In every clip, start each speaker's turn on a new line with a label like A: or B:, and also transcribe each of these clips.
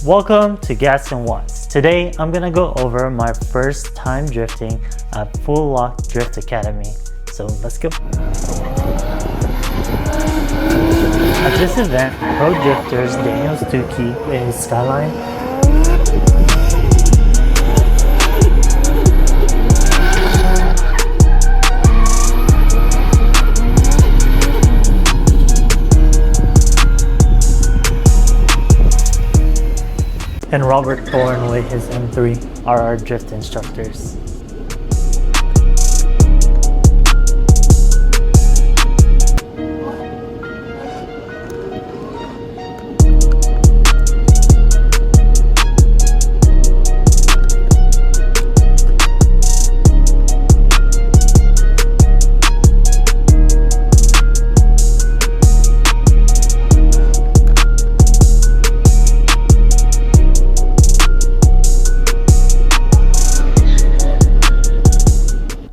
A: Welcome to Gas and Watts. Today I'm gonna go over my first time drifting at Full Lock Drift Academy. So let's go. At this event, pro drifters Daniel Stuckey in his Skyline and Robert Thorne with his M3 are our drift instructors.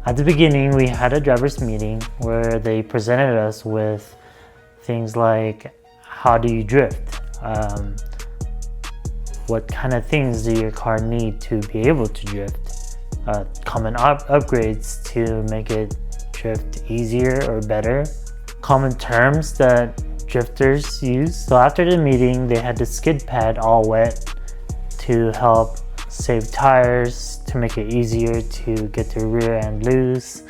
A: At the beginning, we had a driver's meeting where they presented us with things like how do you drift? What kind of things do your car need to be able to drift? Common upgrades to make it drift easier or better. Common terms that drifters use. So after the meeting, they had the skid pad all wet to help save tires, to make it easier to get the rear end loose,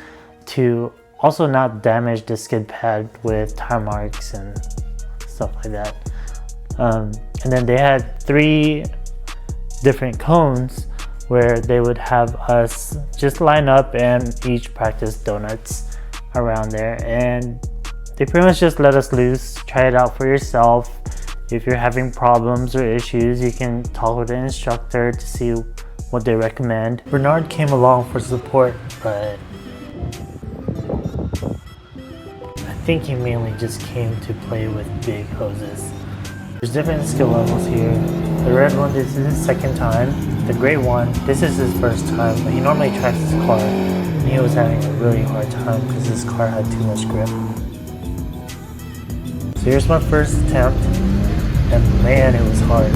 A: to also not damage the skid pad with tire marks and stuff like that. And then they had 3 different cones where they would have us just line up and each practice donuts around there, and they pretty much just let us loose, try it out for yourself. If you're having problems or issues, you can talk with the instructor to see what they recommend. Bernard came along for support, but I think he mainly just came to play with big hoses. There's different skill levels here. The red one, this is his second time. The gray one, this is his first time, but he normally tracks his car, and he was having a really hard time because his car had too much grip. So here's my first attempt. And man, it was hard.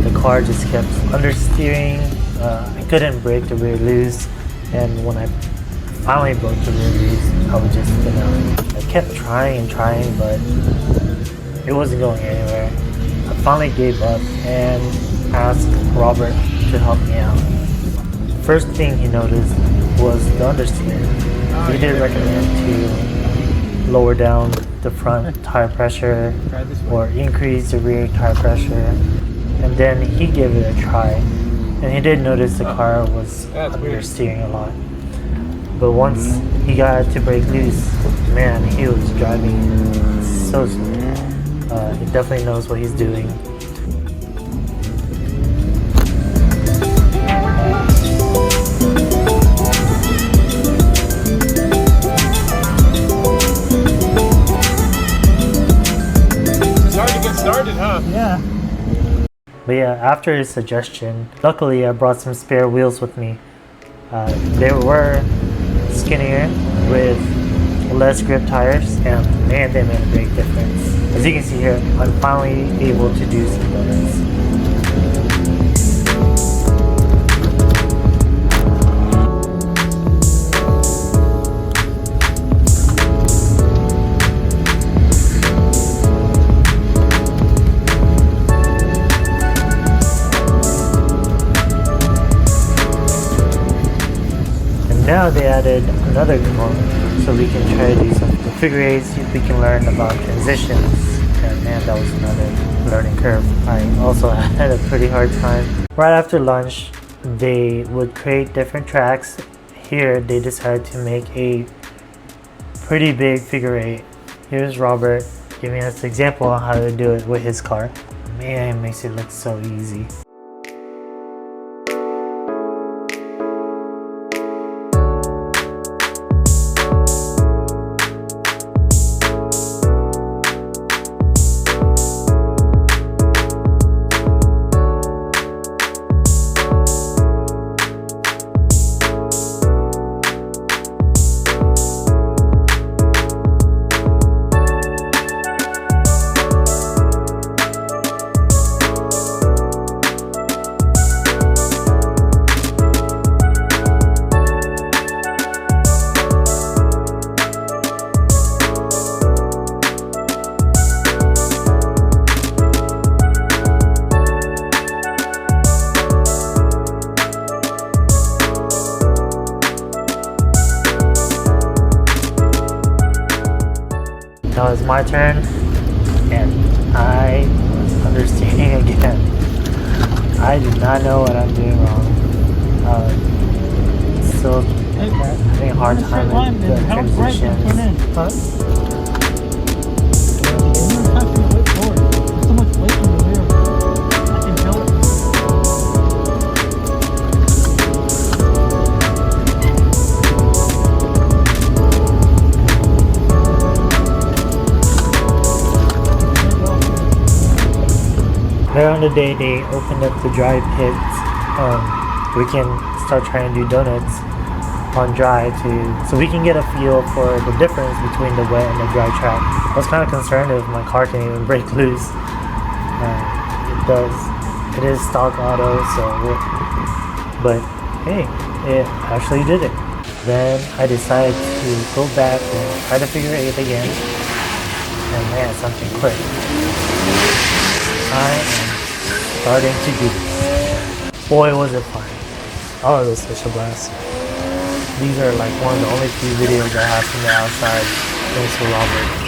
A: The car just kept understeering. I couldn't break the rear loose, and when I finally broke the rear loose, I would just spin out. I kept trying, but it wasn't going anywhere. I finally gave up and asked Robert to help me out. First thing he noticed was the understeer. He did recommend to lower down the front tire pressure or increase the rear tire pressure, and then he gave it a try, and he did notice the car was understeering a lot. But once he got it to break loose, man, he was driving so smooth. He definitely knows what he's doing.
B: Started, huh?
A: Yeah. But yeah, after his suggestion, luckily I brought some spare wheels with me. They were skinnier with less grip tires, and man, they made a big difference. As you can see here, I'm finally able to do some donuts. Now they added another cone so we can try to do some figure eights, see if we can learn about transitions. And man, that was another learning curve. I also had a pretty hard time. Right after lunch, they would create different tracks. Here, they decided to make a pretty big figure eight. Here's Robert giving us an example on how to do it with his car. Man, it makes it look so easy. was my turn, and I was understeering again. I do not know what I'm doing wrong. Still having a hard time with the transitions. Later on the day, they opened up the dry pits. We can start trying to do donuts on dry so we can get a feel for the difference between the wet and the dry track. I was kind of concerned if my car can even break loose. It does. It is stock auto, but hey, it actually did it. Then I decided to go back and try to figure it again, and man, something clicked. I am starting to do this. Boy, was it fun. Oh, it was such a blast. These are like one of the only few videos I have from the outside. Thanks to Robert.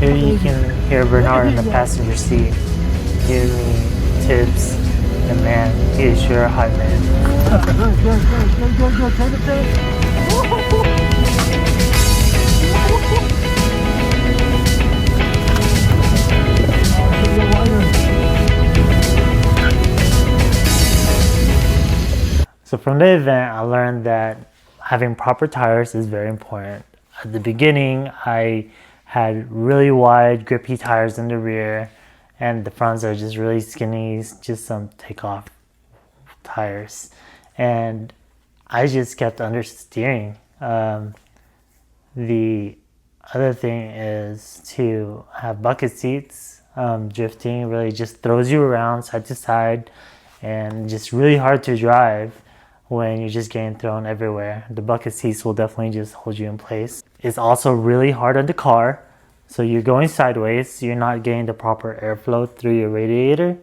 A: Here you can hear Bernard in the passenger seat giving me tips, and man, he is sure a hype man. So from the event, I learned that having proper tires is very important. At the beginning, I had really wide grippy tires in the rear, and the fronts are just really skinny, just some takeoff tires, and I just kept understeering. The other thing is to have bucket seats. Drifting really just throws you around side to side, and just really hard to drive when you're just getting thrown everywhere. The bucket seats will definitely just hold you in place. It's also really hard on the car. So you're going sideways, you're not getting the proper airflow through your radiator.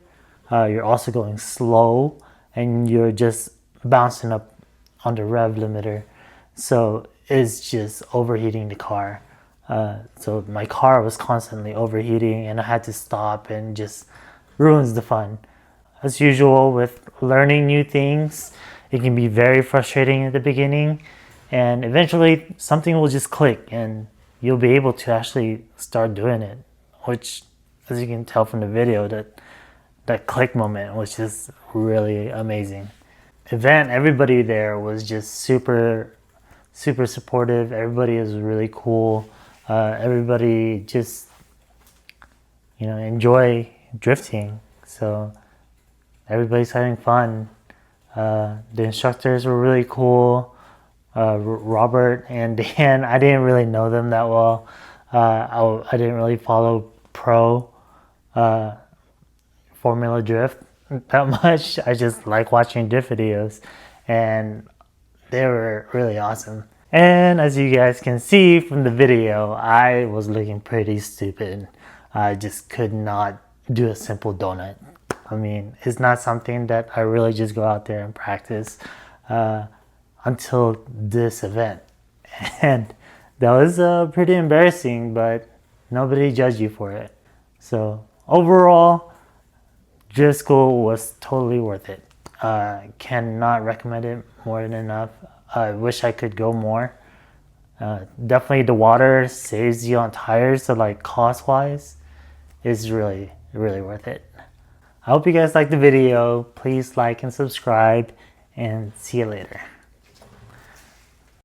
A: You're also going slow, and you're just bouncing up on the rev limiter. So it's just overheating the car. So my car was constantly overheating, and I had to stop, and just ruins the fun. As usual with learning new things, it can be very frustrating at the beginning, and eventually something will just click and you'll be able to actually start doing it, which, as you can tell from the video, that click moment was just really amazing. Event, everybody there was just super supportive. Everybody is really cool. Everybody just, enjoy drifting. So everybody's having fun. The instructors were really cool. Robert and Dan, I didn't really know them that well. I didn't really follow pro Formula Drift that much. I just like watching drift videos, and they were really awesome. And as you guys can see from the video, I was looking pretty stupid. I just could not do a simple donut. I mean, it's not something that I really just go out there and practice until this event. And that was pretty embarrassing, but nobody judged you for it. So overall, drift school was totally worth it. Cannot recommend it more than enough. I wish I could go more. Definitely the water saves you on tires, so like cost wise, it's really worth it. I hope you guys liked the video. Please like and subscribe, and see you later.